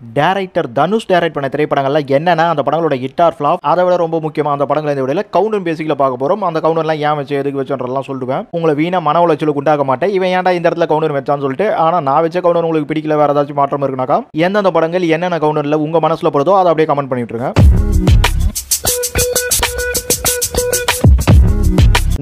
Director Dhanush direct பண்ண திரைப்படங்கள்ல என்னன்னா அந்த படங்களோட ஹிட் ஆர் ஃபிளாப், அதை விட ரொம்ப முக்கியமா அந்த படங்களை இந்த விடையில கவுண்டர் பேசிக்கல பார்க்க போறோம். அந்த கவுண்டர்லாம் ஏன் வச்சு எதுக்கு வச்சுன்றதெல்லாம் சொல்லுவேன். உங்களை வீணா மன உளைச்சலுக்கு உண்டாக மாட்டேன். இவன் ஏன்டா இந்த இடத்துல கவுண்டர் வச்சான்னு சொல்லிட்டு. ஆனா நான் வச்ச கவுண்டர் உங்களுக்கு பிடிக்கல, வேற ஏதாச்சும் மாற்றம் இருக்குனாக்கா எந்தெந்த படங்கள் என்னென்ன கவுண்டர்ல உங்க மனசுல படுதோ அதை அப்படியே கமெண்ட் பண்ணிட்டு இருங்க.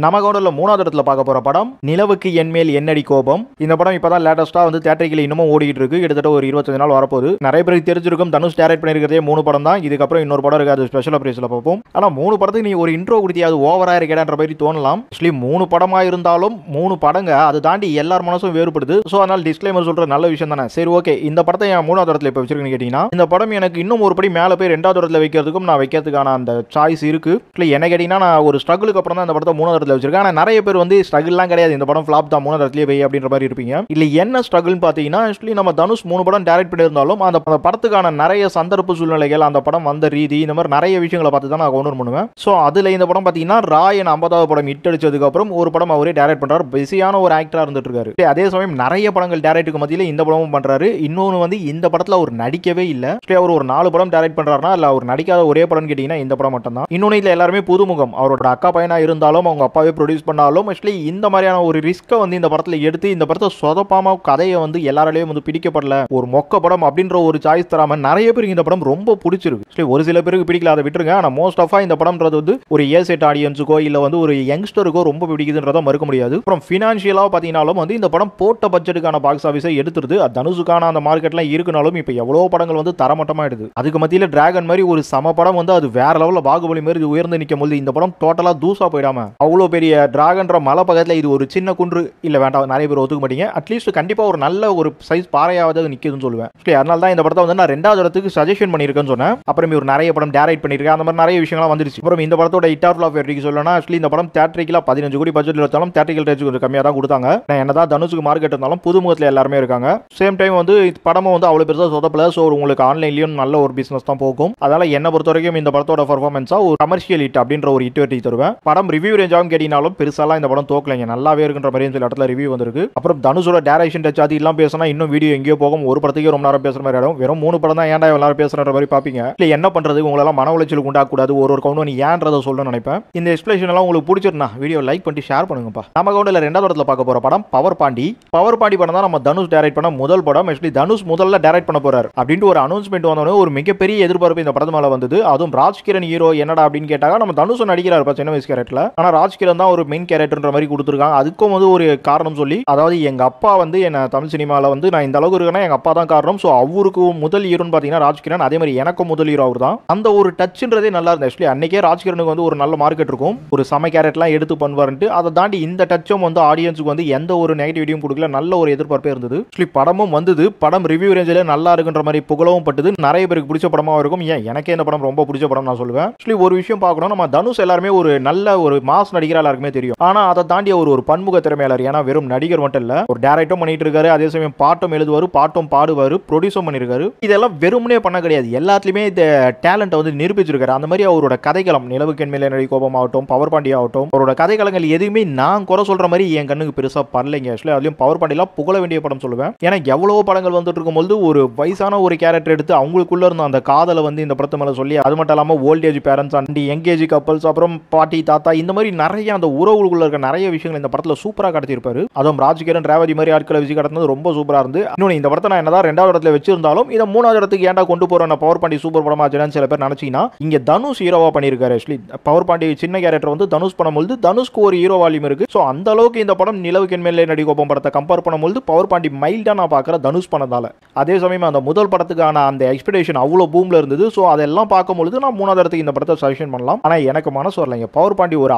நம்ம கவுண்டர்ல மூணாவது இடத்துல பார்க்க போற படம் நிலவுக்கு என்மேல் என்னடி கோபம். இந்த படம் இப்பதான் லேட்டஸ்டா வந்து தியேட்டரிக்கல இன்னமும் ஓடிட்டு இருக்கு. கிட்டத்தட்ட ஒரு 25 நாள் வரப்போகுது. நிறைய பேருக்கு தெரிஞ்சிருக்கும் தனுஷ் டைரக்ட் பண்ணிருக்கிறதே 3 படம் தான். இதுக்கப்புறம் இன்னொரு படம் இருக்கு, அது ஸ்பெஷல் அப்ரைஸ்ல பார்ப்போம். ஆனா 3 படத்துக்கு நீ ஒரு இன்ட்ரோ கொடுத்தியா அது ஓவரா இருக்கேன்ற மாதிரி தோணலாம். ஆக்சுவலி 3 படமா இருந்தாலும் 3 படங்க அதை தாண்டி எல்லார் மனசும் வேறுபடுது. ஸோ அதனால டிஸ்க்ளைமர் சொல்ற நல்ல விஷயம் தானே. சரி ஓகே, இந்த படத்தை என் 3வது இடத்துல இப்போ வச்சிருக்கேன்னு கேட்டீங்கன்னா இந்த படம் எனக்கு இன்னும் ஒரு படி மேலே போய் 2வது இடத்துல வைக்கிறதுக்கும் நான் வைக்கிறதுக்கான அந்த சாய்ஸ் இருக்கு. என்ன கேட்டீங்கன்னா நான் ஒரு ஸ்ட்ரகிளுக்கு அப்புறம் தான் இந்த படத்தை 3வது இடத்துல வச்சிருக்கேன். ஆனால் நிறைய பேர் வந்து ஸ்ட்ரகிள்லாம் கிடையாது, இந்த படம் ஃபிளாப் தான் 3வது இடத்துலயே வை அப்படின்ற மாதிரி இருப்பீங்க. இல்ல என்ன ஸ்ட்ரகிள்னு பாத்தீங்கன்னா ஆக்சுவலி நம்ம தனுஷ் 3 படம் டைரக்ட் பண்ணியிருந்தாலும் அந்த படத்துக்கான நிறைய சந்தர்ப்ப சூழ்நிலைகள், அந்த படம் வந்த ரீதி, இந்த மாதிரி நிறைய விஷயங்களை பார்த்து தான் நான் கவுண்டர் பண்ணுவேன். ஸோ அதுல இந்த படம் பாத்தீங்கன்னா ராயன் 50வது படம் ஹிட் அடிச்சதுக்கு அப்புறம் ஒரு படம் அவரே டைரக்ட் பண்றாரு. பிஸியான ஒரு ஆக்டரா இருந்துட்டு இருக்காரு. அதே சமயம் நிறைய படங்கள் டைரக்டுக்கு மத்தியில இந்த படமும் பண்றாரு. இன்னொன்று வந்து இந்த படத்துல அவர் நடிக்கவே இல்லை. அவர் ஒரு 4 படம் டைரக்ட் பண்றாருன்னா இல்ல அவர் நடிக்காத ஒரே படம் கேட்டீங்கன்னா இந்த படம் மட்டும் தான். இன்னொன்னு இதுல எல்லாருமே புதுமுகம். அவரோட அக்கா பையனா இருந்தாலும் அவங்க அப்பாவே ப்ரொடியூஸ் பண்ணாலும் இந்த மாதிரியான ஒரு ரிஸ்கை வந்து இந்த படத்துல எடுத்து இந்த படத்தை சொதப்பாம கதையை வந்து எல்லாராலையும் வந்து பிடிக்கப்படல ஒரு மொக்க படம் அப்படின்ற ஒரு சாய்ஸ் தராம நிறைய பேருக்கு இந்த படம் ரொம்ப பிடிச்சிருக்கு. ஒரு சில பேருக்கு பிடிக்கல, அதை விட்டுருங்க. ஆனா மோஸ்ட் ஆஃப் இந்த படம்ன்றது வந்து ஒரு ஏசெட் ஆடியன்ஸுக்கோ இல்ல வந்து ஒரு யங்ஸ்டருக்கோ ரொம்ப பிடிக்குதுன்றத மறுக்க முடியாது. அப்புறம் பினான்சியலா பாத்தீங்கன்னாலும் வந்து இந்த படம் போட்ட பட்ஜெட்டுக்கான பாக்ஸ் ஆஃபீஸை எடுத்துருது. தனுஷுக்கான அந்த மார்க்கெட்லாம் இருக்குனாலும் இப்ப எவ்வளவு படங்கள் வந்து தரமட்டமா எடுது. அதுக்கு மத்தியில டிராகன் மாதிரி ஒரு சம படம் வந்து அது வேற லெவல்ல பாகுபலி மாதிரி உயர்ந்து நிற்கும் போது இந்த படம் டோட்டலா தூசா போயிடாம அவ்வளவு பெரிய டிராகன்ற மலை பக்கத்துல இது ஒரு சின்ன குன்று இல்ல வேண்டாம், நிறைய பேர் ஒத்துக்க மாட்டீங்க. அட்லீஸ்ட் கண்டிப்பா ஒரு நல்ல ஒரு சைஸ் பாறையாவது நிக்குதுன்னு சொல்லுவேன். அதனால தான் இந்த படத்தை வந்து நான் 2வது இடத்துக்கு சஜஷன் பண்ணிருக்கேன்னு சொன்னேன். அப்புறம் ஒரு நிறைய படம் டைரக்ட் பண்ணிருக்கேன், அந்த மாதிரி நிறைய விஷயங்கள்லாம் வந்துருச்சு. அப்புறம் இந்த படத்தோட ஹிட் ஆர் ஃபிளாப் எப்படி சொல்லணும்னா ஆக்சுவலி இந்த படம் தியேட்டரிக்கலா 15 கோடி பட்ஜெட்ல இருந்தாலும் தியேட்டரிக்கல் ரேஞ்ச் கொஞ்சம் கம்மியா தான் கொடுத்தாங்க. என்னதான் தனுஷுக்கு மார்க்கெட் இருந்தாலும் புதுமுகத்துல எல்லாருமே இருக்காங்க. சேம் டைம் வந்து படமும் வந்து அவ்வளவு பெருசா சொதப்பல. ஸோ உங்களுக்கு ஆன்லைன்லயும் நல்ல ஒரு பிசினஸ் தான் போகும். அதனால என்ன பொறுத்த வரைக்கும் இந்த படத்தோட பர்ஃபார்மன்ஸா ஒரு கமர்ஷியல் ஹிட் அப்படின்ற ஒரு ஹிட் வெட்டி தருவேன். படம் ரிவ்யூ ரேஞ்சாவும் கேட்டீங்கனாலும் பெருசாலாம் இந்த படம் தோக்கலைங்க, நல்லாவே இருக்குன்ற மாதிரி சில இடத்துல ரிவ்யூ வந்திருக்கு. அப்புறம் தனுஷோட டைரக்ஷன் டச் அது எல்லாம் பேசினா இன்னும் வீடியோ எங்கேயோ போகும். ஒரு படத்துக்கு ரொம்ப நேரம் பேசுற மாதிரி ஆகும். வெறும் 3 படம் தான் ஏன்டா எல்லாரும் பேசுற மாதிரி பாப்பீங்க. இல்ல என்ன பண்றது, உங்களெல்லாம் மன உளைச்சலுக்கு உண்டாக்கூடாது. ஒரு கவுண்டர் நீ ஏன்றதை சொல்லணும்னு நினைப்பேன். இந்த எக்ஸ்பிளேஷன் எல்லாம் உங்களுக்கு பிடிச்சிருந்தா வீடியோ லைக் பண்ணி ஷேர் பண்ணுங்கப்பா. நம்ம கவுண்டர்ல 2வது இடத்துல பார்க்க போற படம் பவர் பாண்டி. பவர் பாண்டி படம் தான் நம்ம தனுஷ் டைரக்ட் பண்ண முதல் படம். ஆக்சுவலி தனுஷ் முதல்ல டைரக்ட் பண்ண போறாரு அப்படின்ட்டு ஒரு அனௌன்ஸ்மெண்ட் வந்தோடனே ஒரு மிகப்பெரிய எதிர்பார்ப்பு இந்த படத்து மேல வந்தது. அதுவும் ராஜ்கிரண் ஹீரோ என்னடா அப்படின்னு கேட்டாங்க. நம்ம தனுஷ் நடிக்கிறாரு சின்ன வயசு கேரக்டர்ல. ஆனா ராஜ்கிரண் தான் ஒரு மெயின் கேரக்டர்ன்ற மாதிரி கொடுத்துருக்காங்க. அதுக்கும் வந்து ஒரு காரணம் சொல்லி, அதாவது எங்க அப்பா வந்து என்ன தமிழ் சினிமாவில் வந்து நான் இந்த அளவுக்கு இருக்கேன்னா எங்க அப்பா தான் காரணம். ஸோ அவருக்கு முதல் ஹீரோன்னு பார்த்தீங்கன்னா ராஜ்கிரண். அதே மாதிரி எனக்கும் முதல் ஹீரோ அவர் தான். அந்த ஒரு டச்ன்றதே நல்லா இருந்தது. ஆக்சுவலி அன்னைக்கே ராஜ்கிரனுக்கு வந்து ஒரு நல்ல மார்க்கெட் இருக்கும், ஒரு சம கேரட்லாம் எடுத்து பண்ணுவாருன்ட்டு. அதை தாண்டி இந்த டச்சும் வந்து ஆடியன்ஸுக்கு வந்து எந்த ஒரு நெகட்டிவிட்டியும் கொடுக்கல, நல்ல ஒரு எதிர்பார்ப்பே இருந்தது. ஆக்சுவலி படமும் வந்தது. படம் ரிவ்யூ ரேஞ்சில் நல்லா இருக்குன்ற மாதிரி புகழவும் பட்டது. நிறைய பேருக்கு பிடிச்ச படமாக இருக்கும். ஏன் எனக்கே இந்த படம் ரொம்ப பிடிச்ச படம் நான் சொல்லுவேன். ஆக்சுவலி ஒரு விஷயம் பார்க்கணும், நம்ம தனுஷ் எல்லாருமே ஒரு நல்ல ஒரு மாஸ் நடிகர் எல்லாருக்குமே தெரியும். ஆனா அதை தாண்டி ஒரு பன்முக திறமையாளர். ஏன்னா வெறும் நடிகர் மட்டும் இல்ல, ஒரு டைரக்டும் பண்ணிட்டு இருக்காரு, அதே சமயம் பாட்டும் எழுதுவாரு, பாட்டும் பாடுவாரு, ப்ரொடியூஸும் பண்ணிருக்காரு. இதெல்லாம் வெறுமனே பண்ண கிடையாது, எல்லாத்துலயுமே இந்த டேலண்ட் வந்து நிரூபிச்சிருக்காரு. அந்த மாதிரி அவரோட கதைகளம் நிலவுக்கு மேல் என்னடி கோபம் ஆகட்டும், பவர் பாண்டி ஆகட்டும், அவரோட கதைகளங்கள் எதுவுமே நான் குறை சொல்ற மாதிரி என் கண்ணுக்கு பெருசா பரலைங்க. ஆக்சுவலி அதுலயும் பவர் பாண்டிலாம் புகழ வேண்டிய படம் சொல்லுவேன். ஏன்னா எவ்வளவு படங்கள் வந்துட்டு இருக்கும்போது ஒரு வயசான ஒரு கேரக்டர் எடுத்து அவங்களுக்குள்ள இருந்த அந்த காதலை வந்து இந்த படத்து மேல சொல்லி, அது மட்டும் இல்லாம voltage parents and young age couples, அப்புறம் பாட்டி தாத்தா, இந்த மாதிரி நிறைய அந்த உறவுகளுக்குள்ள இருக்க நிறைய விஷயங்கள் இந்த படத்துல சூப்பரா கடத்திருப்பாரு. அதுவும் ராஜ்கிரண் ரேவதி மாதிரி ஆட்களை வச்சு கடந்தது ரொம்ப சூப்பரா இருந்து. இன்னொன்று இந்த படத்தை நான் என்னதான் 2வது இடத்துல வச்சிருந்தாலும் இதை 3வது இடத்துக்கு ஏன்டா கொண்டு போறேன், பவர் பாண்டி சூப்பர் படமா ஆச்சுன்னு சில பேர் நினைச்சீங்கன்னா இங்க தனுஷ் ஹீரோவா பண்ணிருக்காரு. ஆக்சுவலி பவர் பாண்டி சின்ன கேரக்டர் வந்து தனுஷ் பண்ணும்போது தனுஷ்க்கு ஒரு ஹீரோ வால்யூம் இருக்கு. ஸோ அந்த அளவுக்கு இந்த படம் நிலவுக்கு மேலே நடி கோபம் படத்தை கம்பேர் பண்ணும்போது பவர் பாண்டி மைல்டா நான் பார்க்குற தனுஷ் பண்ணதால. அதே சமயம் அந்த முதல் படத்துக்கான அந்த எக்ஸ்பெக்டேஷன் அவ்வளோ பூம்ல இருந்தது. ஸோ அதெல்லாம் பார்க்கும்போது நான் 3வது இடத்துக்கு இந்த படத்தை சஜஷன் பண்ணலாம். ஆனா எனக்கு மனசு வரலைங்க. பவர் பாண்டி ஒரு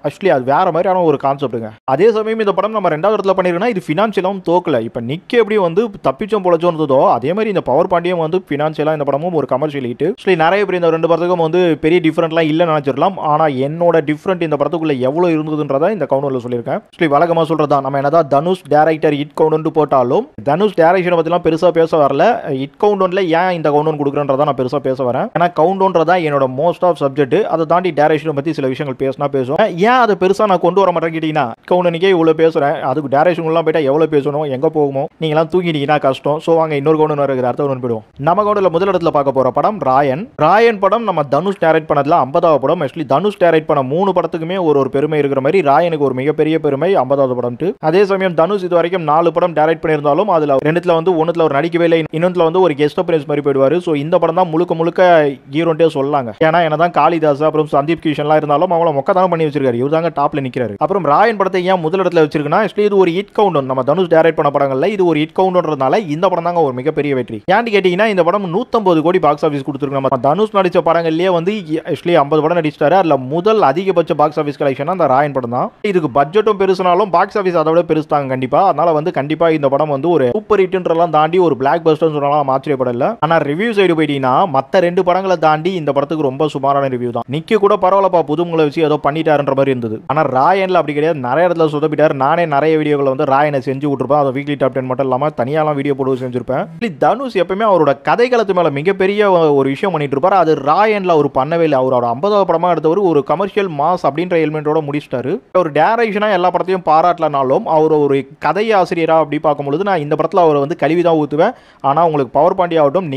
ஆக்சுவலி அது வேற மாதிரியான ஒரு கான்செப்ட்டுங்க. அதே சமயம் இந்த படம் நம்ம 2வது இடத்துல பண்ணிருக்கோம்னா இது ஃபினான்ஷியலாவும் தோக்கல. இப்போ நிக்க எப்படி வந்து தப்பிச்சோம் பொழைச்சோம் இருந்ததோ அதே மாதிரி இந்த பவர் பாண்டியும் வந்து ஃபினான்ஷியலா இந்த படமும் ஒரு கமர்ஷியல் ஹிட். ஆக்சுவலி நிறைய பேர் இந்த 2 படத்துக்கும் வந்து பெரிய டிஃபரெண்ட்லாம் இல்லைன்னு நினைச்சிடலாம். ஆனா என்னோட டிஃபரெண்ட் இந்த படத்துக்குள்ள எவ்வளவு இருந்ததுன்றதா இந்த கவுண்டர்ல சொல்லியிருக்கேன். ஆக்சுவலி வழக்கமா சொல்றதா நம்ம என்னதான் தனுஷ் டைரக்டர் ஹிட் கவுண்டர் போட்டாலும் தனுஷ் டைரக்ஷனை பத்திலாம் பெருசா பேச வரல. ஹிட் கவுண்டர்ல ஏன் இந்த கவுண்டர் கொடுக்குறன்றதா நான் பெருசா பேச வரேன். ஏன்னா கவுண்டர்ன்றதா என்னோட மோஸ்ட் ஆஃப் சப்ஜெக்ட். அதை தாண்டி டைரக்ஷனை பத்தி சில விஷயங்கள் பேசினா பேசும். ஏன் அதை பெருசா நான் கொண்டு வர மாட்டேன் கேட்டீங்கன்னா, கவுண்டனுக்கே இவ்வளவு பேசுறேன், அதுக்கு டைரக்ஷன் எல்லாம் போயிட்டா எவ்வளவு பேசணும், எங்க போகுமோ, நீங்க எல்லாம் தூங்கிட்டீங்கன்னா கஷ்டம். சோ வாங்க இன்னொரு கவுண்டன் வருகிற அடுத்த கவுண்டன் போயிடுவோம். நம்ம கவுண்டன்ல முதல் இடத்துல பார்க்க போற படம் ராயன் படம் நம்ம தனுஷ் டைரக்ட் பண்ணதுல 50வது படம். ஆக்சுவலி தனுஷ் டைரக்ட் பண்ண 3 படத்துக்குமே ஒரு பெருமை இருக்கிற மாதிரி ராயனுக்கு ஒரு மிகப்பெரிய பெருமை 50வது படம். அதே சமயம் தனுஷ் இது வரைக்கும் 4 படம் டைரக்ட் பண்ணியிருந்தாலும் அதுல 2த்துல வந்து ஒண்ணுத்துல ஒரு நடிக்கவே இல்லை, இன்னொன்றுல வந்து ஒரு கெஸ்ட் அப்பியரன்ஸ் மாதிரி போயிடுவாரு. சோ இந்த படம் தான் முழுக்க ஹீரோன்ட்டே சொல்லலாங்க. ஏன்னா என்னதான் காளிதாஸ் அப்புறம் சந்தீப் கிஷன்லாம் இருந்தாலும் அவங்கள மொக்க தான் பண்ணி வச்சிருக்காரு, இவர் தாங்க டாப்ல நிக்கிறாரு. அப்புறம் ராயன் படத்தை ஏன் முதல் இடத்துல வச்சிருக்குன்னா, ஆக்சுவலி இது ஒரு ஹிட் கவுண்ட். நம்ம தனுஷ் டைரக்ட் பண்ண படங்கள்ல இது ஒரு ஹிட் கவுண்ட்ன்றதுனால இந்த படம் தாங்க ஒரு மிகப்பெரிய வெற்றி. ஏன்னு கேட்டீங்கன்னா இந்த படம் 150 கோடி பாக்ஸ் ஆஃபீஸ் கொடுத்துருக்கு. நம்ம தனுஷ் நடிச்ச படங்கள்லயே வந்து ஆக்சுவலி 50 படம் நடிச்சிட்டாரு. அதுல முதல் அதிகபட்ச பாக்ஸ் ஆஃபீஸ் கலெக்ஷன் அந்த ராயன் படம் தான். இதுக்கு பட்ஜெட்டும் பெருசுனாலும் பாக்ஸ் ஆஃபீஸ் அதை விட பெருசுதாங்க கண்டிப்பா. அதனால வந்து கண்டிப்பா இந்த படம் வந்து ஒரு சூப்பர் ஹிட்ன்றலாம் தாண்டி ஒரு பிளாக் பஸ்டர்னு சொன்னாலும் ஆச்சரியப்படல. ஆனா ரிவ்யூ சைடு போயிட்டீங்கன்னா மத்த 2 படங்களை தாண்டி இந்த படத்துக்கு ரொம்ப சுமாரான ரிவ்யூ தான். நிக்கி கூட பரவாயில்லப்பா, புதுமுகளை வச்சு ஏதோ பண்ணிட்டாருன்ற மாதிரி இருந்தது. ஆனா ராயன்ல அப்படி கிடையாது, நிறைய இடத்துல சொதப்பிட்டாரு. நானே நிறைய வீடியோக்களை வந்து ராயனை செஞ்சு விட்டுருப்பேன். அதை வீக்லி டாப் 10 மட்டும் இல்லாம தனியாலாம் வீடியோ போட்டு செஞ்சிருப்பேன். தனுஷ் எப்பவுமே அவரோட கதைகளத்து மேல மிகப்பெரிய ஒரு விஷயம் பண்ணிட்டு இருப்பாரு. அது ராயன்ல அவர் பண்ணவே இல்லை. அவரோட 50வது படமா எடுத்தவர் ஒரு கமர்ஷியல் மாஸ் அப்படின்ற எலிமெண்டோட முடிச்சிட்டாரு. ஒரு டைரக்ஷனா எல்லா படத்தையும் பாராட்டலனாலும் அவர் ஒரு கதை ஆசிரியரா அப்படி பார்க்கும்போது நான் இந்த படத்துல அவரை வந்து கழுவிதான் ஊத்துவேன். ஆனா உங்களுக்கு பவர் பாண்டி ஆகட்டும்,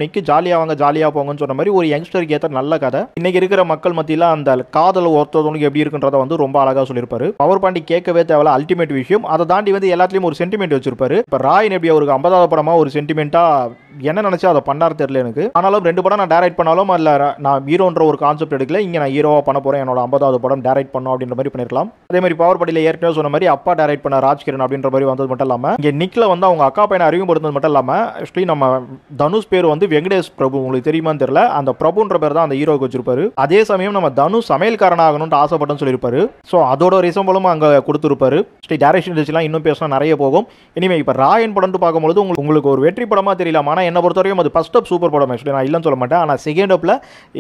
நிக்கு ஜாலியா வாங்க ஜாலியா போங்கன்னு சொன்ன மாதிரி ஒரு யங்ஸ்டருக்கு ஏற்ற நல்ல கதை. இன்னைக்கு இருக்கிற மக்கள் மத்தியில அந்த காதல் ஒருத்தவங்களுக்கு எப்படி இருக்குன்றத வந்து ரொம்ப அழகா சொல்லியிருப்பாரு. பவர் பாண்டி கேட்கவே தேவையில்ல, அல்டிமேட் விஷயம். அதை தாண்டி வந்து எல்லாத்துலயும் ஒரு சென்டிமெண்ட் வச்சிருப்பாரு. இப்ப ராயன் எப்படி அவருக்கு 50வது படமா ஒரு சென்டிமெண்டா என்ன நினைச்சா அதை பண்ணாரு தெரியல எனக்கு. ஆனாலும் 2 படம் நான் டைரக்ட் பண்ணாலும் அதுல நான் ஹீரோன்ற ஒரு கான்செப்ட் எடுக்கல. இங்க நான் ஹீரோவா பண்ண போறேன், என்னோட 50வது படம் டைரக்ட் பண்ணும் அப்படின்ற மாதிரி பண்ணிருக்கலாம். அதே மாதிரி பவர் பாண்டியில ஏற்கனவே சொன்ன மாதிரி அப்பா டைரக்ட் பண்ண ராஜ்கிரண் அப்படின்ற மாதிரி வந்தது மட்டும் இல்லாம இங்க நிக்ல வந்து அவங்க அக்கா பையனை அறிமுகப்படுத்தது மட்டும் இல்லாம ஆக்சுவலி நம்ம தனுஷ் பேர் வந்து வெங்கடேஷ் பிரபு, உங்களுக்கு தெரியுமான்னு தெரியல, அந்த பிரபுன்ற பேர் தான் அந்த ஹீரோக்கு வச்சிருப்பாரு. அதே சமயம் நம்ம தனுஷ் சமையல்காரன் ஆகணும்னு ஆசைப்பட்டன்னு சொல்லியிருப்பாரு. சோ அதோட ரிசம்பலும் அங்க கொடுத்திருப்பாரு. டைரக்ஷன் எல்லாம் இன்னும் பேசினா நிறைய போகும். இனிமே இப்ப ராயன் படம் பார்க்கும்போது உங்களுக்கு ஒரு வெற்றி படமா தெரியலாம். ஆனா என்ன பொறுத்தவரைக்கும் அது ஃபர்ஸ்ட் அப் சூப்பர் படம். ஆக்சுவலி நான் இல்லன்னு சொல்ல மாட்டேன். ஆனா செகண்ட் அப்ல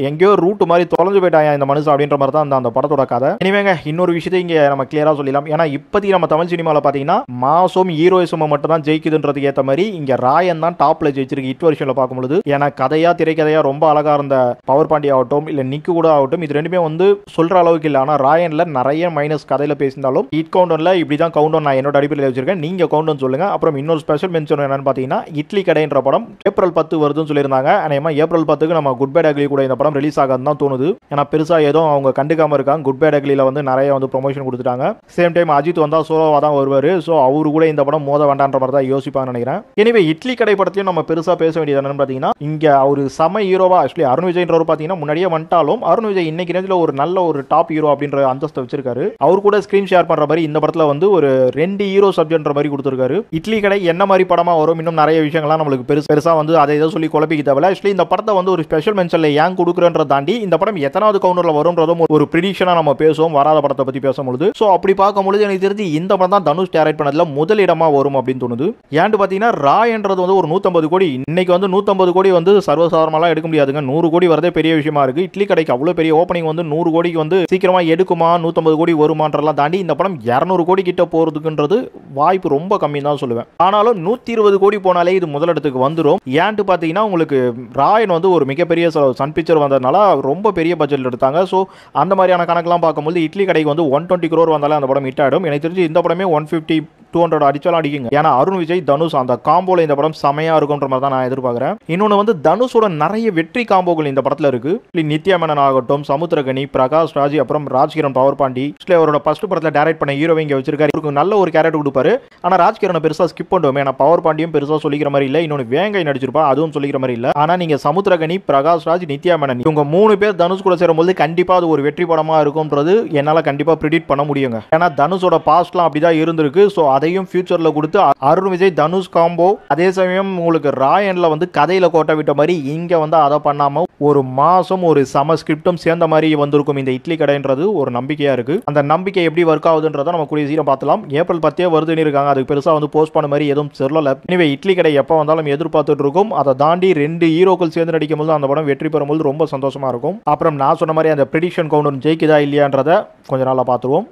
எங்கேயோ ரூட் மாதிரி தொலைஞ்சு போயிட்டாங்க இந்த மனுஷன் அப்படின்ற மாதிரி தான் அந்த படத்தோட கதை. இனிமேங்க இன்னொரு விஷயத்தை இங்க நம்ம கிளியரா சொல்லலாம். ஏன்னா இப்போதைக்கு நம்ம தமிழ் சினிமாவில் பார்த்தீங்கன்னா மாசம் ஹீரோயிசம் மட்டும் தான் ஜெயிக்குதுன்றதுக்கு ஏற்ற மாதிரி இங்க ராயன் தான் டாப்ல ஜெயிச்சிருக்கு ஹிட் வருஷன்ல பார்க்கும்போது. ஏன்னா கதையா திரைக்கதையா ரொம்ப அழகா இருந்த பவர் பாண்டி ஆகட்டும் இல்ல நிக்கு கூட ஆகட்டும், இது ரெண்டுமே வந்து சொல்ற அளவுக்கு இல்லை. ஆனா ராயன்ல நிறைய மைனஸ் கதையில பேசினாலும் ஹிட் கவுண்டன்ல இப்படிதான் கவுண்டர் நான் என்னோட அடிப்படையில் வச்சிருக்கேன். நீங்க கவுண்டர் சொல்லுங்க. அப்புறம் இன்னொரு ஸ்பெஷல் மென்ஷன் என்னன்னு பார்த்தீங்கன்னா இட்லி கடைன்ற படம் ஏப்ரல் 10 வருதுன்னு சொல்லியிருந்தாங்க. அநேகமா ஏப்ரல் 10க்கு நம்ம குட் பேட் அக்லி கூட இந்த படம் ரிலீஸ் ஆகாதுன்னு தான் தோணுது. ஏன்னா பெருசா ஏதோ அவங்க கண்டுக்காம இருக்காங்க. குட் பேட் அக்லில வந்து நிறைய வந்து ப்ரொமோஷன் கொடுத்துட்டாங்க. சேம் டைம் அஜித் வந்தா சோலோவா தான் வருவாரு. ஸோ அவரு கூட இந்த படம் மோத வேண்டான்ற மாதிரி தான் யோசிப்பான்னு நினைக்கிறேன். எனவே இட்லி கடை படத்தையும் நம்ம பெருசா பேச வேண்டியது என்னன்னு பார்த்தீங்கன்னா இங்க அவரு சம ஹீரோவா ஆக்சுவலி அருண் விஜய்ன்றவர் பார்த்தீங்கன்னா முன்னாடியே வந்துட்டாலும் அருண் விஜய் இன்னைக்கு நேரத்தில் ஒரு நல்ல ஒரு டாப் ஹீரோ அப்படின்ற அந்தஸ்தை வச்சிருக்காரு. அவர் கூட ஸ்கிரீன் ஷேர் பண்ற மாதிரி இந்த படத்துல வந்து ஒரு 2 ஹீரோ சப்ஜெக்ட்ன்ற மாதிரி கொடுத்திருக்காரு. இட்லி கடை என்ன மாதிரி படமா வரும், இன்னும் நிறைய விஷயங்கள்லாம் நம்மளுக்கு பெருசா வந்து அதை ஏதோ சொல்லி குழப்பிக்க தேவையில்ல. ஆக்சுவலி இந்த படத்தை வந்து ஒரு ஸ்பெஷல் மென்ஷன்ல ஏன் கொடுக்குறன்றத தாண்டி இந்த படம் எத்தனாவது கவுண்டர்ல வரும்ன்றதும் ஒரு ப்ரிடிக்ஷனா நம்ம பேசுவோம் வராத படத்தை பத்தி பேசும்போது. ஸோ அப்படி பார்க்கும்போது எனக்கு தெரிஞ்சு இந்த படம் தான் தனுஷ் டைரக்ட் பண்ணதுல முதல் இடமா வரும் அப்படின்னு தோணுது. ஏன்னு பார்த்தீங்கன்னா ராயன்றது வந்து ஒரு 150 கோடி, இன்னைக்கு வந்து 150 கோடி வந்து சர்வசாதாரணமாக எடுக்க முடியாதுங்க. 100 கோடி வரதே பெரிய விஷயமா இருக்கு. இட்லி கடைக்கு அவ்வளவு பெரிய ஓப்பனிங் வந்து 100 கோடிக்கு வந்து சீக்கிரமா எடுக்குமா, 150 கோடி வருமானலாம் தாண்டி இந்த படம் 200 கோடி கிட்ட போறதுக்குன்றது வாய்ப்பு ரொம்ப கம்மி தான் சொல்லுவேன். ஆனாலும் 120 கோடி போனாலே இது முதலிடத்துக்கு வந்துடும். ஏன்ட்டு பார்த்தீங்கன்னா உங்களுக்கு ராயன் வந்து ஒரு மிகப்பெரிய சன் பிக்சர் வந்ததுனால ரொம்ப பெரிய பட்ஜெட்ல எடுத்தாங்க. ஸோ அந்த மாதிரியான கணக்கெல்லாம் பார்க்கும்போது இட்லி கடைக்கு வந்து 120 crore வந்தாலே அந்த படம் ஹிட் ஆயிடும். எனக்கு தெரிஞ்சு இந்த படமே 150 200 அடிச்சாலும் அடிக்குங்க. ஏன்னா அருண் விஜய் தனுஷ் அந்த காம்போல இந்த படம் செமையா இருக்கும்ன்ற மாதிரி தான் நான் எதிர்பார்க்கிறேன். இன்னொன்று வந்து தனுஷோட நிறைய வெற்றி காம்போகள் இந்த படத்துல இருக்கு. நித்யா மேனன் ஆகட்டும், சமுத்திரகனி, பிரகாஷ் ராஜ், அப்புறம் ராஜ்கிரண் பவர் பாண்டி அவரோட ஃபர்ஸ்ட் படத்துல டைரக்ட் பண்ண ஹீரோவை இங்க வச்சிருக்காரு. இவருக்கு நல்ல ஒரு கேரக்டர் கொடுப்பாரு. ஆனா ராஜ்கிரணை பெருசா ஸ்கிப் பண்ணுவோம். ஏன்னா பவர் பாண்டியும் பெருசா சொல்லிக்கிற மாதிரி இல்ல. இன்னொன்று வேங்கை நடிச்சிருப்பா, அதுவும் சொல்லிக்கிற மாதிரி இல்ல. ஆனா நீங்க சமுத்திரகனி, பிரகாஷ் ராஜ், நித்யா மேனன் இவங்க 3 பேர் தனுஷ் கூட சேரும்போது கண்டிப்பா அது ஒரு வெற்றி படமா இருக்கும்ன்றது என்னால கண்டிப்பா பிரெடிக்ட் பண்ண முடியுங்க. ஏன்னா தனுஷோட பாஸ்ட்லாம் அப்படிதான் இருந்திருக்கு. ஸோ அதையும் ஃபியூச்சர்ல கொடுத்து அருண் விஜய் தனுஷ் காம்போ, அதே சமயம் உங்களுக்கு ராயன்ல வந்து கதையில கோட்டை விட்ட மாதிரி இங்க வந்து அதை பண்ணாம ஒரு மாசம் ஒரு சம ஸ்கிரிப்டும் சேர்ந்த மாதிரி வந்திருக்கும் இந்த இட்லி கடைன்றது ஒரு நம்பிக்கையா இருக்கு. அந்த நம்பிக்கை எப்படி ஒர்க் ஆகுதுன்றதை நம்ம கூடிய சீக்கிரம் பார்க்கலாம். ஏப்ரல் 10 வருதுன்னு இருக்காங்க. அதுக்கு பெருசா வந்து போஸ்ட் பண்ண மாதிரி எதுவும் சொல்லல. எனவே இட்லி கடை எப்போ வந்தாலும் எதிர்பார்த்துட்டு இருக்கும். அதை தாண்டி 2 ஹீரோக்கள் சேர்ந்து நடிக்கும் போது அந்த படம் வெற்றி பெறும்போது ரொம்ப சந்தோஷமா இருக்கும். அப்புறம் நான் சொன்ன மாதிரி அந்த ப்ரெடிக்ஷன் கவுண்டர் ஜெயிக்குதா இல்லையான்றதை கொஞ்ச நாளா பார்த்துருவோம்.